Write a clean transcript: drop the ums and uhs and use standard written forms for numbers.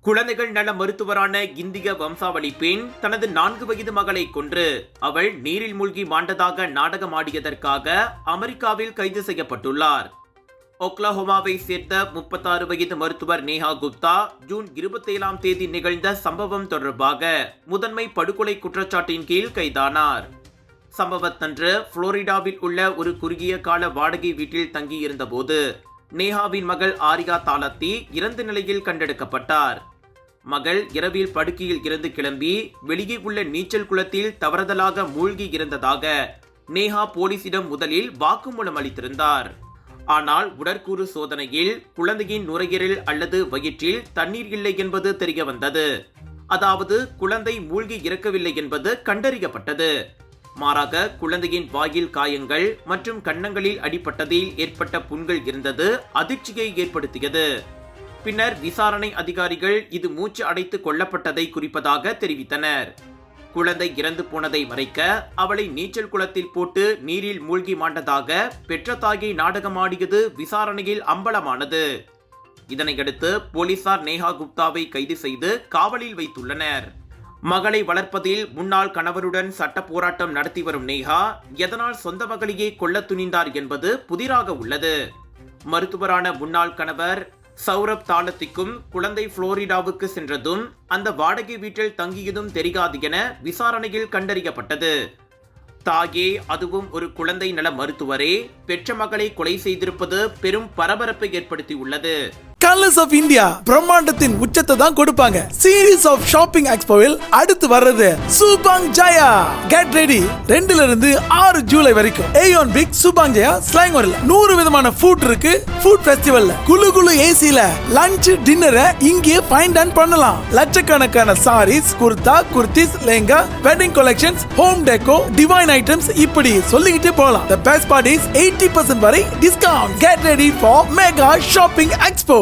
குழந்தைகள் நல மருத்துவரான இந்திய வம்சாவளி பெண் தனது 4 வயது மகளை கொன்று அவள் நீரில் மூழ்கி மாண்டதாக நாடகமாடியதற்காக அமெரிக்காவில் கைது செய்யப்பட்டுள்ளார். ஒக்லஹோமாவை சேர்ந்த 36 வயது மருத்துவர் நேஹா குப்தா ஜூன் 27ஆம் தேதி நிகழ்ந்த சம்பவம் தொடர்பாக முதன்மை படுகொலை குற்றச்சாட்டின் கீழ் கைதானார். சம்பவத்தன்று புளோரிடாவில் உள்ள ஒரு குறுகிய கால வாடகை வீட்டில் தங்கியிருந்த போது நேஹாவின் மகள் ஆரியா தாலத்தி இறந்த நிலையில் கண்டெடுக்கப்பட்டார். மகள் இரவில் படுக்கையில் இருந்து கிளம்பி வெளியே உள்ள நீச்சல் குளத்தில் தவறுதலாக மூழ்கி இருந்ததாக நேஹா போலீசிடம் முதலில் வாக்குமூலம் அளித்திருந்தார். ஆனால் உடற்கூறு சோதனையில் குழந்தையின் நுரையீரல் அல்லது வயிற்றில் தண்ணீர் இல்லை என்பது தெரிய வந்தது. அதாவது குழந்தை மூழ்கி இறக்கவில்லை என்பது கண்டறியப்பட்டது. மாறாக குழந்தையின் வாயில் காயங்கள் மற்றும் கன்னங்களில் அடிபட்டதில் ஏற்பட்ட புண்கள் இருந்தது அதிர்ச்சியை ஏற்படுத்தியது. பின்னர் விசாரணை அதிகாரிகள் இது மூச்சு அடைத்து கொல்லப்பட்டதை குறிப்பதாக தெரிவித்தனர். குழந்தை இறந்து போனதை மறைக்க அவளை நீச்சல் குளத்தில் போட்டு நீரில் மூழ்கி மாண்டதாக பெற்ற தாயை நாடகமாடியது விசாரணையில் அம்பலமானது. இதனையடுத்து போலீசார் நேஹா குப்தாவை கைது செய்து காவலில் வைத்துள்ளனர். மகளை வளர்ப்பதில் முன்னாள் கணவருடன் சட்ட போராட்டம் நடத்தி வரும் நேஹா எதனால் சொந்த மகளையே கொல்ல துணிந்தார் என்பது புதிராக உள்ளது. மருத்துவரான முன்னாள் கணவர் சௌரப் தாலத்திக்கும் குழந்தை புளோரிடாவுக்கு சென்றதும் அந்த வாடகை வீட்டில் தங்கியதும் தெரியாது என விசாரணையில் கண்டறியப்பட்டது. தாயே, அதுவும் ஒரு குழந்தை நல மருத்துவரே பெற்ற மகளை கொலை செய்திருப்பது பெரும் பரபரப்பை ஏற்படுத்தியுள்ளது. கலர்ஸ் ஆஃப் இந்தியா பிரம்மாண்டத்தின் உச்சத்தை தான் கொடுப்பாங்க. சீரீஸ் ஆஃப் ஷாப்பிங் எக்ஸ்போவில் அடுத்து வர்றது சுபாங் ஜயா. கெட் ரெடி 2 இருந்து 6 ஜூலை வரைக்கும் ஏயோன் பிக் சுபாங் ஜயா ஸ்லாங்கோரில் 100 விதமான ஃபுட் இருக்கு. ஃபுட் ஃபெஸ்டிவல்ல குளு ஏசில லஞ்ச் டின்னரை இங்கே ஃபைண்ட் அண்ட் பண்ணலாம். லட்சக்கணக்கான saris, kurta, kurtis, lehenga, wedding collections, home decor, divine items, இப்படி சொல்லிக்கிட்டே போகலாம். The best part is 80% வரை discount. Get ready for mega shopping expo.